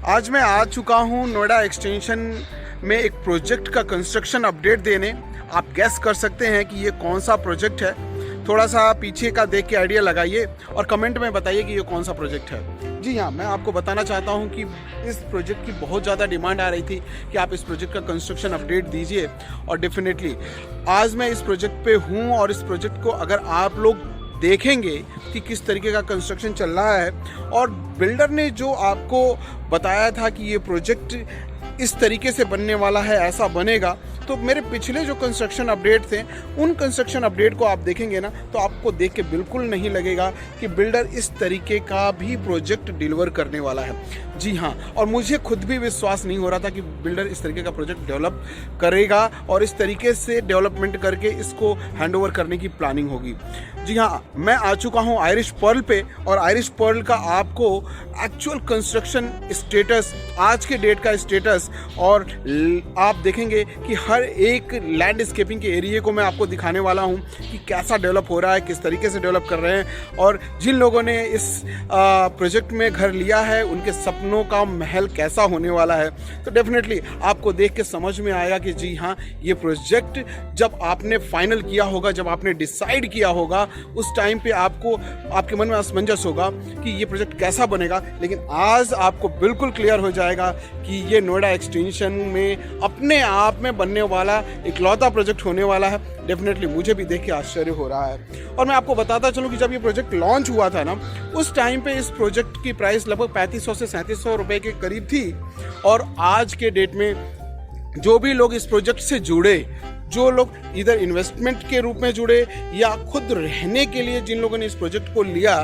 आज मैं आ चुका हूँ नोएडा एक्सटेंशन में एक प्रोजेक्ट का कंस्ट्रक्शन अपडेट देने। आप गैस कर सकते हैं कि ये कौन सा प्रोजेक्ट है। थोड़ा सा पीछे का देख के आइडिया लगाइए और कमेंट में बताइए कि ये कौन सा प्रोजेक्ट है। जी हाँ, मैं आपको बताना चाहता हूँ कि इस प्रोजेक्ट की बहुत ज़्यादा डिमांड आ रही थी कि आप इस प्रोजेक्ट का कंस्ट्रक्शन अपडेट दीजिए, और डेफिनेटली आज मैं इस प्रोजेक्ट पे हूँ। और इस प्रोजेक्ट को अगर आप लोग देखेंगे कि किस तरीके का कंस्ट्रक्शन चल रहा है, और बिल्डर ने जो आपको बताया था कि ये प्रोजेक्ट इस तरीके से बनने वाला है, ऐसा बनेगा, तो मेरे पिछले जो कंस्ट्रक्शन अपडेट थे उन कंस्ट्रक्शन अपडेट को आप देखेंगे ना, तो आपको देख के बिल्कुल नहीं लगेगा कि बिल्डर इस तरीके का भी प्रोजेक्ट डिलीवर करने वाला है। जी हाँ, और मुझे खुद भी विश्वास नहीं हो रहा था कि बिल्डर इस तरीके का प्रोजेक्ट डेवलप करेगा और इस तरीके से डेवलपमेंट करके इसको हैंडओवर करने की प्लानिंग होगी। जी हाँ, मैं आ चुका हूँ आयरिश पर्ल पे, और आयरिश पर्ल का आपको एक्चुअल कंस्ट्रक्शन स्टेटस, आज के डेट का स्टेटस, और आप देखेंगे कि हर एक लैंडस्केपिंग के एरिया को मैं आपको दिखाने वाला हूँ कि कैसा डेवलप हो रहा है, किस तरीके से डेवलप कर रहे हैं, और जिन लोगों ने इस प्रोजेक्ट में घर लिया है उनके सपनों का महल कैसा होने वाला है। तो डेफिनेटली आपको देख के समझ में आएगा कि जी हाँ, ये प्रोजेक्ट जब आपने फाइनल किया होगा, जब आपने डिसाइड किया होगा, उस टाइम पे आपको आपके मन में असमंजस होगा कि ये प्रोजेक्ट कैसा बनेगा। लेकिन आज आपको बिल्कुल क्लियर हो जाएगा कि ये नोएडा एक्सटेंशन में अपने आप में बनने वाला इकलौता प्रोजेक्ट होने वाला है। डेफिनेटली मुझे भी देख के आश्चर्य हो रहा है। और मैं आपको बताता चलूँ कि जब ये प्रोजेक्ट लॉन्च हुआ था ना, उस टाइम पे इस प्रोजेक्ट की प्राइस लगभग 3500 से 3700 रुपए के करीब थी। और आज के डेट में जो भी लोग इस प्रोजेक्ट से जुड़े, जो लोग इधर इन्वेस्टमेंट के रूप में जुड़े या खुद रहने के लिए जिन लोगों ने इस प्रोजेक्ट को लिया,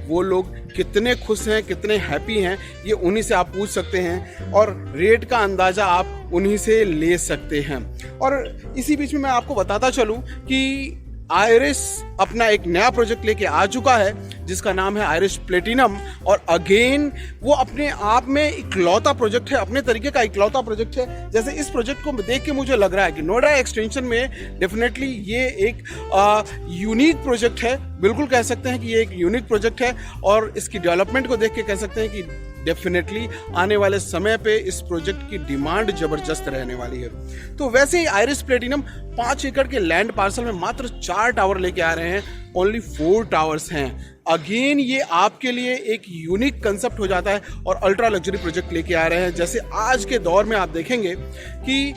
वो लोग कितने खुश हैं, कितने हैप्पी हैं, ये उन्हीं से आप पूछ सकते हैं, और रेट का अंदाज़ा आप उन्हीं से ले सकते हैं। और इसी बीच में मैं आपको बताता चलूँ कि आयरिश अपना एक नया प्रोजेक्ट लेके आ चुका है जिसका नाम है आयरिश प्लेटिनम। और अगेन वो अपने आप में इकलौता प्रोजेक्ट है, अपने तरीके का इकलौता प्रोजेक्ट है। जैसे इस प्रोजेक्ट को देख के मुझे लग रहा है कि नोएडा एक्सटेंशन में डेफिनेटली ये एक यूनिक प्रोजेक्ट है। बिल्कुल कह सकते हैं कि ये एक यूनिक प्रोजेक्ट है, और इसकी डेवलपमेंट को देख के कह सकते हैं कि डेफिनेटली आने वाले समय पे इस प्रोजेक्ट की डिमांड जबरदस्त रहने वाली है। तो वैसे ही आयरिश प्लेटिनम 5 एकड़ के लैंड पार्सल में मात्र 4 टावर लेके आ रहे हैं। ओनली 4 टावर्स हैं। अगेन ये आपके लिए एक यूनिक कंसेप्ट हो जाता है, और अल्ट्रा लग्जरी प्रोजेक्ट लेके आ रहे हैं। जैसे आज के दौर में आप देखेंगे कि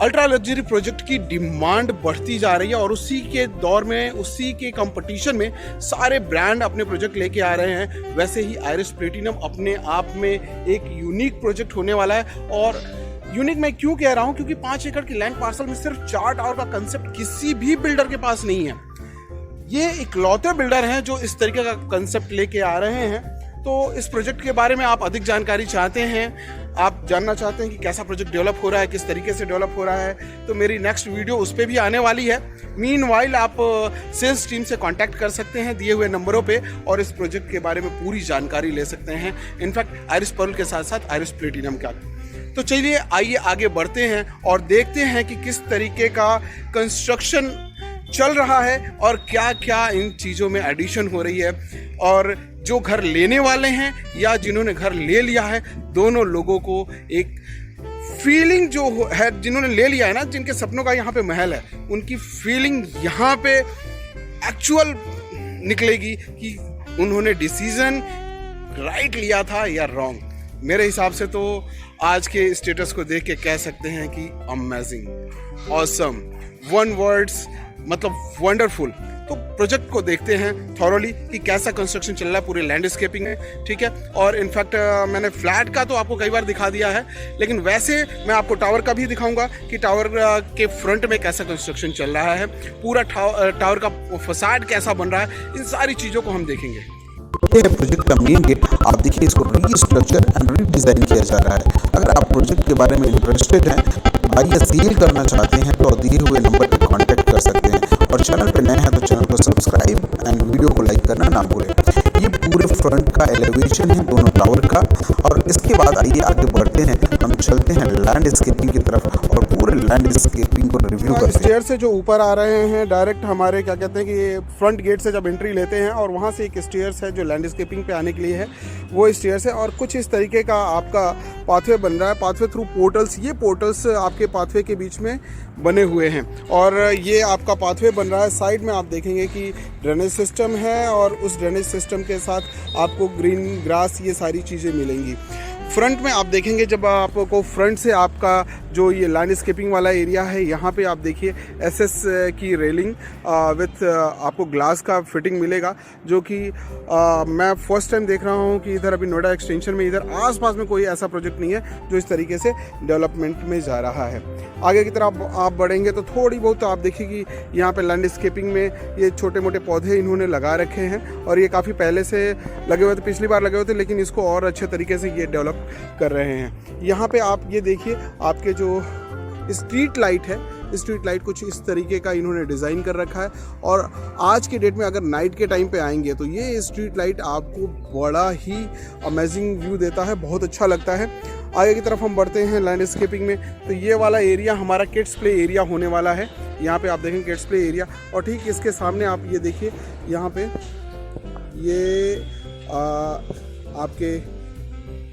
अल्ट्रा लग्जरी प्रोजेक्ट की डिमांड बढ़ती जा रही है, और उसी के दौर में, उसी के कंपटीशन में सारे ब्रांड अपने प्रोजेक्ट लेके आ रहे हैं। वैसे ही आयरिश प्लेटिनम अपने आप में एक यूनिक प्रोजेक्ट होने वाला है। और यूनिक मैं क्यों कह रहा हूं, क्योंकि 5 एकड़ की लैंड पार्सल में सिर्फ 4 टावर का कंसेप्ट किसी भी बिल्डर के पास नहीं है। ये इकलौते बिल्डर हैं जो इस तरीके का कंसेप्ट लेके आ रहे हैं। तो इस प्रोजेक्ट के बारे में आप अधिक जानकारी चाहते हैं, आप जानना चाहते हैं कि कैसा प्रोजेक्ट डेवलप हो रहा है, किस तरीके से डेवलप हो रहा है, तो मेरी नेक्स्ट वीडियो उस पर भी आने वाली है। मीनवाइल आप सेल्स टीम से कांटेक्ट कर सकते हैं दिए हुए नंबरों पे, और इस प्रोजेक्ट के बारे में पूरी जानकारी ले सकते हैं, इनफैक्ट आयरिश पर्ल के साथ साथ आयरिश प्लेटिनम का। तो चलिए आइए आगे बढ़ते हैं और देखते हैं कि किस तरीके का कंस्ट्रक्शन चल रहा है और क्या क्या इन चीज़ों में एडिशन हो रही है। और जो घर लेने वाले हैं या जिन्होंने घर ले लिया है, दोनों लोगों को एक फीलिंग जो है, जिन्होंने ले लिया है ना, जिनके सपनों का यहाँ पे महल है, उनकी फीलिंग यहाँ पे एक्चुअल निकलेगी कि उन्होंने डिसीजन राइट लिया था या रॉन्ग। मेरे हिसाब से तो आज के स्टेटस को देख के कह सकते हैं कि अमेजिंग, ऑसम, वन वर्ड्स, मतलब वंडरफुल। तो प्रोजेक्ट को देखते हैं थॉरोली कि कैसा कंस्ट्रक्शन चल रहा है पूरे लैंडस्केपिंग में, ठीक है। और इनफैक्ट मैंने फ्लैट का तो आपको कई बार दिखा दिया है, लेकिन वैसे मैं आपको टावर का भी दिखाऊंगा कि टावर के फ्रंट में कैसा कंस्ट्रक्शन चल रहा है, पूरा टावर का फसाड कैसा बन रहा है, इन सारी चीज़ों को हम देखेंगे। ये है प्रोजेक्ट का मेन गेट। आप देखिए, इसको रीस्ट्रक्चर एंड रीडिजाइन किया जा रहा है। अगर आप प्रोजेक्ट के बारे में इंटरेस्टेड हैं, बाई सेल करना चाहते हैं, तो दिए हुए नंबर पर कांटेक्ट कर सकते हैं। और चैनल पे नए हैं तो चैनल को सब्सक्राइब एंड वीडियो को लाइक करना ना भूलें। ये पूरे फ्रंट का एलिवेशन है दोनों टावर का। और इसके बाद आइए आगे बढ़ते हैं, हम चलते हैं लैंडस्केपिंग की तरफ और पूरे लैंडस्केपिंग को रिव्यू करते हैं। स्टेयर से जो ऊपर आ रहे हैं डायरेक्ट हमारे क्या कहते हैं कि फ्रंट गेट से जब एंट्री लेते हैं, और वहाँ से एक स्टेयर्स है जो लैंडस्केपिंग पे आने के लिए है, वो स्टेयर्स है। और कुछ इस तरीके का आपका पाथवे बन रहा है, पाथवे थ्रू पोर्टल्स। ये पोर्टल्स आपके पाथवे के बीच में बने हुए हैं और ये आपका पाथवे बन रहा है। साइड में आप देखेंगे कि ड्रेनेज सिस्टम है और उस ड्रेनेज सिस्टम के साथ आपको ग्रीन ग्रास ये सारी चीज़ें मिलेंगी। फ्रंट में आप देखेंगे, जब आपको फ्रंट से आपका जो ये लैंडस्केपिंग वाला एरिया है, यहाँ पे आप देखिए एसएस की रेलिंग विथ आपको ग्लास का फिटिंग मिलेगा, जो कि मैं फर्स्ट टाइम देख रहा हूँ कि इधर अभी नोएडा एक्सटेंशन में इधर आसपास में कोई ऐसा प्रोजेक्ट नहीं है जो इस तरीके से डेवलपमेंट में जा रहा है। आगे की तरफ आप बढ़ेंगे तो थोड़ी बहुत आप देखिए कि यहाँ पे लैंडस्केपिंग में ये छोटे मोटे पौधे इन्होंने लगा रखे हैं और ये काफ़ी पहले से लगे हुए थे, पिछली बार लगे हुए थे, लेकिन इसको और अच्छे तरीके से ये डेवलप कर रहे हैं। यहाँ पे आप ये देखिए, आपके जो स्ट्रीट लाइट है, स्ट्रीट लाइट कुछ इस तरीके का इन्होंने डिज़ाइन कर रखा है और आज के डेट में अगर नाइट के टाइम पे आएंगे तो ये स्ट्रीट लाइट आपको बड़ा ही अमेजिंग व्यू देता है, बहुत अच्छा लगता है। आगे की तरफ हम बढ़ते हैं लैंडस्केपिंग में, तो ये वाला एरिया हमारा किड्स प्ले एरिया होने वाला है। यहाँ पे आप देखें किड्स प्ले एरिया और ठीक इसके सामने आप ये देखिए, यहाँ पे ये आपके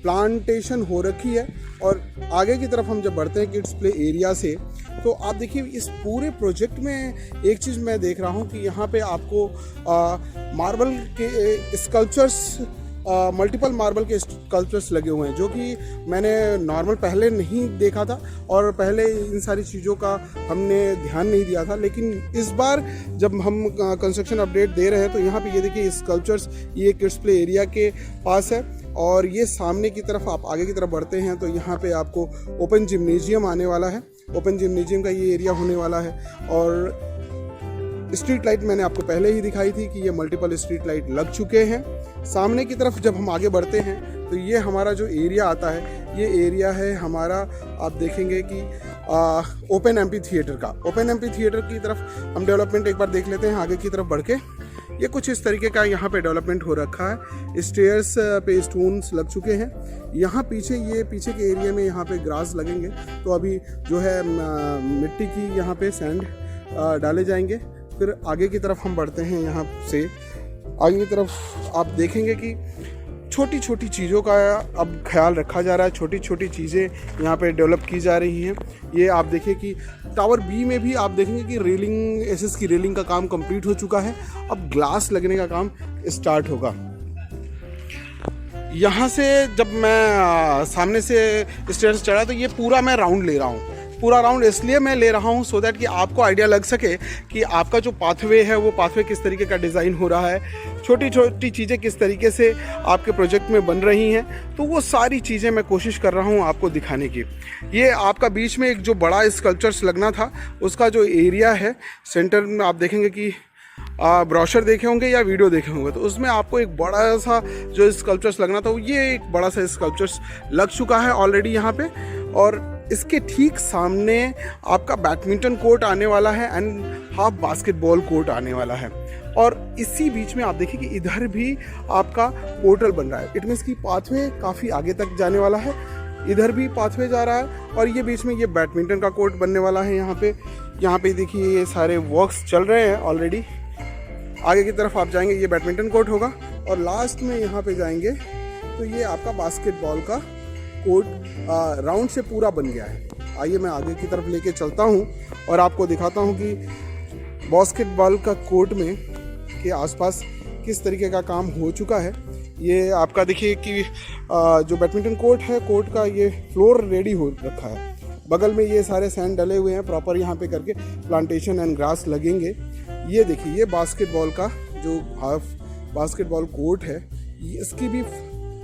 प्लांटेशन हो रखी है। और आगे की तरफ हम जब बढ़ते हैं किड्स प्ले एरिया से, तो आप देखिए इस पूरे प्रोजेक्ट में एक चीज़ मैं देख रहा हूँ कि यहाँ पे आपको मार्बल के स्कल्पचर्स, मल्टीपल मार्बल के स्कल्पचर्स लगे हुए हैं, जो कि मैंने नॉर्मल पहले नहीं देखा था और पहले इन सारी चीज़ों का हमने ध्यान नहीं दिया था। लेकिन इस बार जब हम कंस्ट्रक्शन अपडेट दे रहे हैं तो यहाँ पे ये देखिए स्कल्पचर्स ये किड्स प्ले एरिया के पास है। और ये सामने की तरफ आप आगे की तरफ बढ़ते हैं तो यहाँ पे आपको ओपन जिम्नेजियम आने वाला है, ओपन जिम्नेजियम का ये एरिया होने वाला है। और स्ट्रीट लाइट मैंने आपको पहले ही दिखाई थी कि ये मल्टीपल स्ट्रीट लाइट लग चुके हैं। सामने की तरफ जब हम आगे बढ़ते हैं तो ये हमारा जो एरिया आता है, ये एरिया है हमारा, आप देखेंगे कि ओपन एम्पी थिएटर का। ओपन एम्पी थिएटर की तरफ हम डेवलपमेंट एक बार देख लेते हैं आगे की तरफ बढ़ के। ये कुछ इस तरीके का यहाँ पे डेवलपमेंट हो रखा है। स्टेयर्स पे स्टोन्स लग चुके हैं। यहाँ पीछे, ये पीछे के एरिया में यहाँ पे ग्रास लगेंगे, तो अभी जो है मिट्टी की यहाँ पे सैंड डाले जाएंगे। फिर आगे की तरफ हम बढ़ते हैं, यहाँ से आगे की तरफ आप देखेंगे कि छोटी छोटी चीज़ों का अब ख्याल रखा जा रहा है, छोटी छोटी चीज़ें यहाँ पे डेवलप की जा रही हैं। ये आप देखिए कि टावर बी में भी आप देखेंगे कि रेलिंग, एसएस की रेलिंग का काम कंप्लीट हो चुका है, अब ग्लास लगने का काम स्टार्ट होगा। यहाँ से जब मैं सामने से स्टेयर्स चढ़ा तो ये पूरा मैं राउंड ले रहा हूँ। पूरा राउंड इसलिए मैं ले रहा हूँ सो दैट कि आपको आइडिया लग सके कि आपका जो पाथवे है वो पाथवे किस तरीके का डिज़ाइन हो रहा है, छोटी छोटी चीज़ें किस तरीके से आपके प्रोजेक्ट में बन रही हैं। तो वो सारी चीज़ें मैं कोशिश कर रहा हूँ आपको दिखाने की। ये आपका बीच में एक जो बड़ा स्कल्पचर्स लगना था उसका जो एरिया है सेंटर में, आप देखेंगे कि ब्रोशर देखे होंगे या वीडियो देखे होंगे, तो उसमें आपको एक बड़ा सा जो स्कल्पचर्स लगना था, ये एक बड़ा सा स्कल्पचर्स लग चुका है ऑलरेडी यहाँ पे। और इसके ठीक सामने आपका बैडमिंटन कोर्ट आने वाला है एंड हाफ बास्केटबॉल कोर्ट आने वाला है। और इसी बीच में आप देखिए कि इधर भी आपका पोर्टल बन रहा है। इट मीन्स कि पाथवे काफ़ी आगे तक जाने वाला है, इधर भी पाथवे जा रहा है और ये बीच में ये बैडमिंटन का कोर्ट बनने वाला है। यहाँ पे देखिए ये सारे वर्क्स चल रहे हैं ऑलरेडी। आगे की तरफ आप जाएंगे ये बैडमिंटन कोर्ट होगा और लास्ट में यहाँ पे जाएंगे तो ये आपका बास्केटबॉल का कोर्ट राउंड से पूरा बन गया है। आइए मैं आगे की तरफ लेके चलता हूँ और आपको दिखाता हूँ कि बास्केटबॉल का कोर्ट में के आसपास किस तरीके का काम हो चुका है। ये आपका देखिए कि जो बैडमिंटन कोर्ट है, कोर्ट का ये फ्लोर रेडी हो रखा है। बगल में ये सारे सैंड डले हुए हैं प्रॉपर, यहाँ पे करके प्लांटेशन एंड ग्रास लगेंगे। ये देखिए ये बास्केटबॉल का जो हाफ बास्केटबॉल कोर्ट है, इसकी भी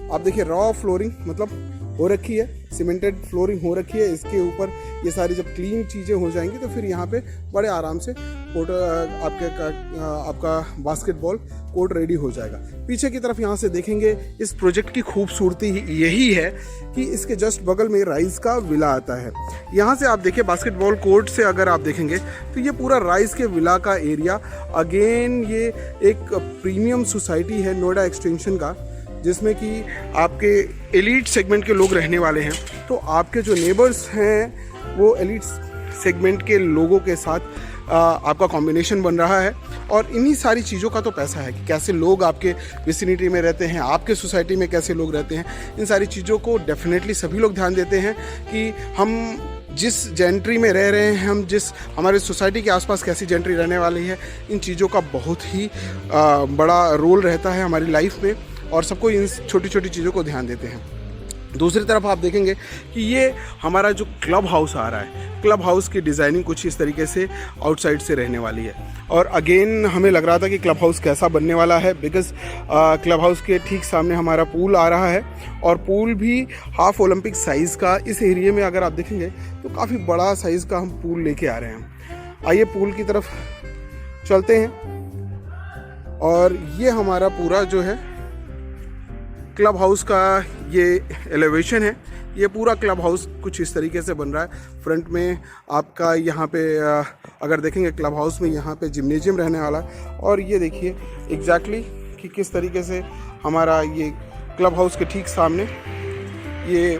आप देखिए रॉ फ्लोरिंग मतलब हो रखी है, सीमेंटेड फ्लोरिंग हो रखी है। इसके ऊपर ये सारी जब क्लीन चीज़ें हो जाएंगी तो फिर यहाँ पे बड़े आराम से कोर्ट आपका बास्केटबॉल कोर्ट रेडी हो जाएगा। पीछे की तरफ यहाँ से देखेंगे, इस प्रोजेक्ट की खूबसूरती यही है कि इसके जस्ट बगल में राइज का विला आता है। यहाँ से आप देखिए बास्केटबॉल कोर्ट से अगर आप देखेंगे तो ये पूरा राइज के विला का एरिया। अगेन ये एक प्रीमियम सोसाइटी है नोएडा एक्सटेंशन का, जिसमें कि आपके एलीट सेगमेंट के लोग रहने वाले हैं। तो आपके जो नेबर्स हैं वो एलीट सेगमेंट के लोगों के साथ आपका कॉम्बिनेशन बन रहा है। और इन्हीं सारी चीज़ों का तो पैसा है कि कैसे लोग आपके विसिनिटी में रहते हैं, आपके सोसाइटी में कैसे लोग रहते हैं। इन सारी चीज़ों को डेफिनेटली सभी लोग ध्यान देते हैं कि हम जिस जेंट्री में रह रहे हैं, हम जिस हमारे सोसाइटी के आसपास कैसी जेंट्री रहने वाली है, इन चीज़ों का बहुत ही बड़ा रोल रहता है हमारी लाइफ में, और सबको इन छोटी छोटी चीज़ों को ध्यान देते हैं। दूसरी तरफ आप देखेंगे कि ये हमारा जो क्लब हाउस आ रहा है, क्लब हाउस की डिज़ाइनिंग कुछ इस तरीके से आउटसाइड से रहने वाली है। और अगेन हमें लग रहा था कि क्लब हाउस कैसा बनने वाला है, बिकॉज़ क्लब हाउस के ठीक सामने हमारा पूल आ रहा है, और पूल भी हाफ ओलंपिक साइज़ का। इस एरिया में अगर आप देखेंगे तो काफ़ी बड़ा साइज़ का हम पूल लेके आ रहे हैं। आइए पूल की तरफ चलते हैं। और ये हमारा पूरा जो है क्लब हाउस का ये एलिवेशन है। ये पूरा क्लब हाउस कुछ इस तरीके से बन रहा है। फ्रंट में आपका यहाँ पे अगर देखेंगे क्लब हाउस में यहाँ पे जिम्नेजियम रहने वाला है। और ये देखिए एग्जैक्टली कि किस तरीके से हमारा ये क्लब हाउस के ठीक सामने ये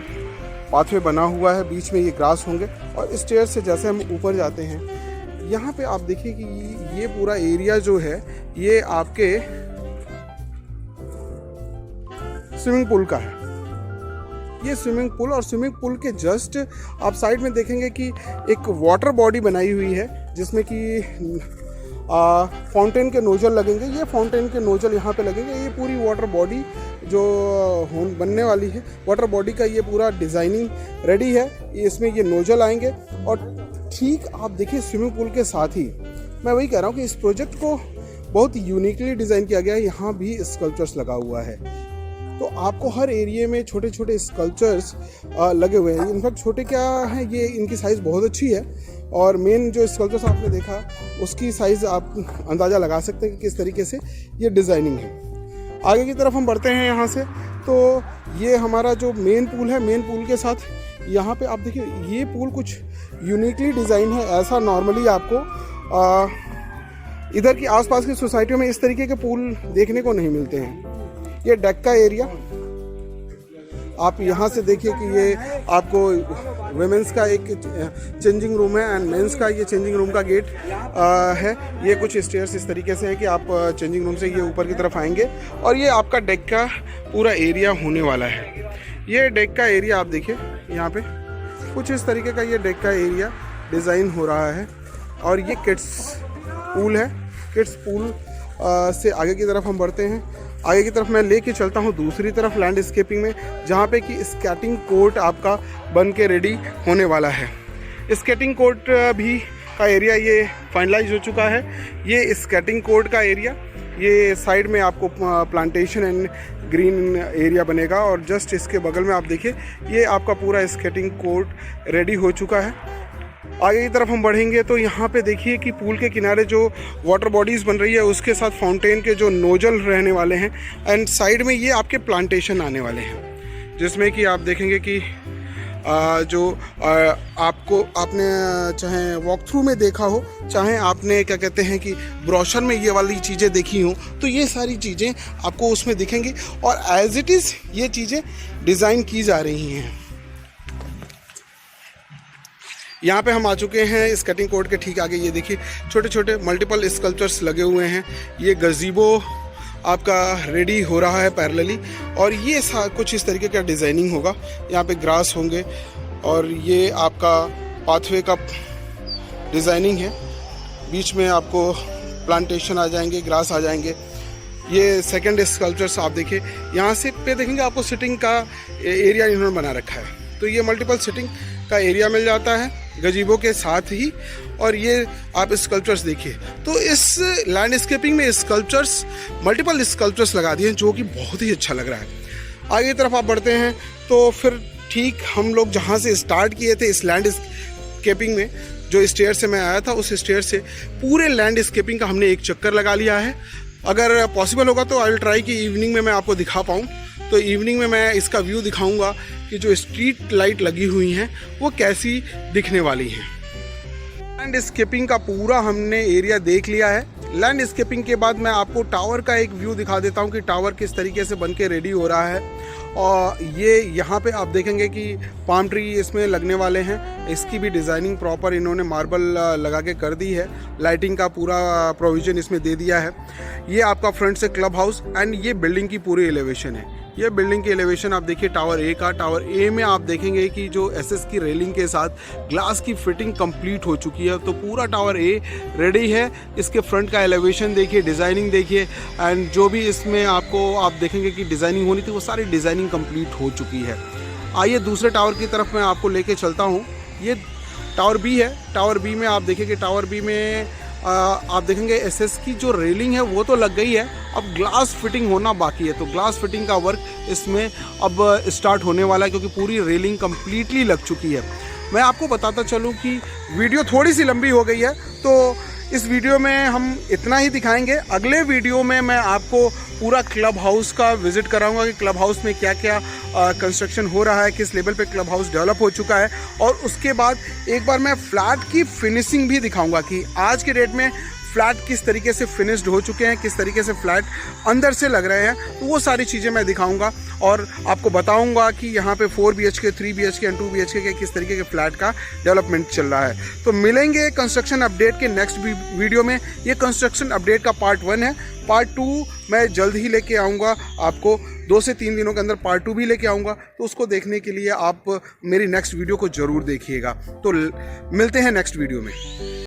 पाथवे बना हुआ है, बीच में ये ग्रास होंगे। और स्टेयर से जैसे हम ऊपर जाते हैं, यहाँ पे आप देखिए कि ये पूरा एरिया जो है ये आपके स्विमिंग पूल का है। ये स्विमिंग पूल, और स्विमिंग पूल के जस्ट आप साइड में देखेंगे कि एक वाटर बॉडी बनाई हुई है, जिसमें कि फाउंटेन के नोजल लगेंगे। ये फाउंटेन के नोजल यहाँ पे लगेंगे। ये पूरी वाटर बॉडी जो बनने वाली है, वाटर बॉडी का ये पूरा डिज़ाइनिंग रेडी है। इसमें ये नोजल आएंगे। और ठीक आप देखिए स्विमिंग पूल के साथ ही मैं वही कह रहा हूँ कि इस प्रोजेक्ट को बहुत यूनिकली डिज़ाइन किया गया है। यहाँ भी स्कल्पचर्स लगा हुआ है, तो आपको हर एरिया में छोटे छोटे स्कल्पचर्स लगे हुए हैं। इनफैक्ट छोटे क्या हैं, ये इनकी साइज़ बहुत अच्छी है। और मेन जो स्कल्पचर्स आपने देखा उसकी साइज़ आप अंदाज़ा लगा सकते हैं कि किस तरीके से ये डिज़ाइनिंग है। आगे की तरफ हम बढ़ते हैं यहाँ से, तो ये हमारा जो मेन पूल है, मेन पूल के साथ यहाँ पे आप देखिए ये पूल कुछ यूनिकली डिज़ाइन है। ऐसा नॉर्मली आपको इधर की आसपास की सोसाइटियों में इस तरीके के पूल देखने को नहीं मिलते हैं। ये डेक का एरिया आप यहाँ से देखिए कि ये आपको वुमेंस का एक चेंजिंग रूम है, एंड मेंस का ये चेंजिंग रूम का गेट है। ये कुछ स्टेयर्स इस तरीके से है कि आप चेंजिंग रूम से ये ऊपर की तरफ आएंगे, और ये आपका डेक का पूरा एरिया होने वाला है। ये डेक का एरिया आप देखिए यहाँ पे कुछ इस तरीके का ये डेक का एरिया डिज़ाइन हो रहा है। और ये किड्स पूल है। किड्स पूल से आगे की तरफ हम बढ़ते हैं। आगे की तरफ मैं लेके चलता हूँ दूसरी तरफ लैंडस्केपिंग में, जहाँ पे कि स्केटिंग कोर्ट आपका बन के रेडी होने वाला है। स्केटिंग कोर्ट भी का एरिया ये फाइनलाइज हो चुका है। ये स्केटिंग कोर्ट का एरिया, ये साइड में आपको प्लांटेशन एंड ग्रीन एरिया बनेगा, और जस्ट इसके बगल में आप देखिए ये आपका पूरा स्केटिंग कोर्ट रेडी हो चुका है। आगे की तरफ हम बढ़ेंगे तो यहाँ पे देखिए कि पूल के किनारे जो वाटर बॉडीज़ बन रही है उसके साथ फाउंटेन के जो नोजल रहने वाले हैं, एंड साइड में ये आपके प्लांटेशन आने वाले हैं, जिसमें कि आप देखेंगे कि आपको आपने चाहे वॉक थ्रू में देखा हो, चाहे आपने क्या कहते हैं कि ब्रोशर में ये वाली चीज़ें देखी हों, तो ये सारी चीज़ें आपको उसमें दिखेंगी। और एज इट इज़ ये चीज़ें डिज़ाइन की जा रही हैं। यहाँ पे हम आ चुके हैं स्केटिंग कोर्ट के ठीक आगे। ये देखिए छोटे छोटे मल्टीपल स्कल्पचर्स लगे हुए हैं। ये गज़ीबो आपका रेडी हो रहा है पैरेलली, और ये कुछ इस तरीके का डिज़ाइनिंग होगा। यहाँ पे ग्रास होंगे, और ये आपका पाथवे का डिज़ाइनिंग है। बीच में आपको प्लांटेशन आ जाएंगे, ग्रास आ जाएंगे। ये सेकंड स्कल्पचर्स आप देखिए, यहाँ से पे देखेंगे आपको सिटिंग का एरिया इन्होंने बना रखा है। तो ये मल्टीपल सिटिंग का एरिया मिल जाता है गजीबो के साथ ही। और ये आप स्कल्पचर्स देखिए, तो इस लैंडस्केपिंग में स्कल्पचर्स, मल्टीपल स्कल्पचर्स लगा दिए हैं, जो कि बहुत ही अच्छा लग रहा है। आगे की तरफ आप बढ़ते हैं तो फिर ठीक हम लोग जहाँ से स्टार्ट किए थे इस लैंडस्केपिंग में, जो स्टेयर से मैं आया था, उस स्टेयर से पूरे लैंडस्केपिंग का हमने एक चक्कर लगा लिया है। अगर पॉसिबल होगा तो आई विल ट्राई कि इवनिंग में मैं आपको दिखा पाऊँ। तो इवनिंग में मैं इसका व्यू दिखाऊंगा कि जो स्ट्रीट लाइट लगी हुई हैं वो कैसी दिखने वाली हैं। लैंडस्केपिंग का पूरा हमने एरिया देख लिया है। लैंडस्केपिंग के बाद मैं आपको टावर का एक व्यू दिखा देता हूँ कि टावर किस तरीके से बन के रेडी हो रहा है। और ये यहाँ पे आप देखेंगे कि पाम ट्री इसमें लगने वाले हैं। इसकी भी डिज़ाइनिंग प्रॉपर इन्होंने मार्बल लगा के कर दी है। लाइटिंग का पूरा प्रोविज़न इसमें दे दिया है। ये आपका फ्रंट से क्लब हाउस एंड ये बिल्डिंग की पूरी एलिवेशन है। ये बिल्डिंग की एलिवेशन आप देखिए टावर ए का। टावर ए में आप देखेंगे कि जो एसएस की रेलिंग के साथ ग्लास की फिटिंग कंप्लीट हो चुकी है। तो पूरा टावर ए रेडी है। इसके फ्रंट का एलिवेशन देखिए, डिज़ाइनिंग देखिए एंड जो भी इसमें आपको आप देखेंगे कि डिज़ाइनिंग होनी थी वो सारी डिज़ाइनिंग कंप्लीट हो चुकी है। आइए दूसरे टावर की तरफ मैं आपको लेके चलता हूँ। ये टावर बी है। टावर बी में आप देखिए कि टावर बी में आप देखेंगे एसएस की जो रेलिंग है वो तो लग गई है, अब ग्लास फिटिंग होना बाकी है। तो ग्लास फिटिंग का वर्क इसमें अब स्टार्ट होने वाला है क्योंकि पूरी रेलिंग कंप्लीटली लग चुकी है। मैं आपको बताता चलूँ कि वीडियो थोड़ी सी लंबी हो गई है तो इस वीडियो में हम इतना ही दिखाएंगे। अगले वीडियो में मैं आपको पूरा क्लब हाउस का विजिट कराऊंगा कि क्लब हाउस में क्या क्या कंस्ट्रक्शन हो रहा है, किस लेवल पे क्लब हाउस डेवलप हो चुका है। और उसके बाद एक बार मैं फ्लैट की फिनिशिंग भी दिखाऊंगा कि आज के डेट में फ्लैट किस तरीके से फिनिश्ड हो चुके हैं, किस तरीके से फ्लैट अंदर से लग रहे हैं। तो वो सारी चीज़ें मैं दिखाऊंगा और आपको बताऊंगा कि यहाँ पे 4 BHK, 3 BHK एंड 2 BHK के किस तरीके के फ्लैट का डेवलपमेंट चल रहा है। तो मिलेंगे कंस्ट्रक्शन अपडेट के नेक्स्ट वीडियो में। ये कंस्ट्रक्शन अपडेट का पार्ट 1 है। पार्ट 2 मैं जल्द ही लेके आऊँगा आपको। 2 से 3 दिनों के अंदर पार्ट 2 भी लेके आऊँगा। तो उसको देखने के लिए आप मेरी नेक्स्ट वीडियो को ज़रूर देखिएगा। तो मिलते हैं नेक्स्ट वीडियो में।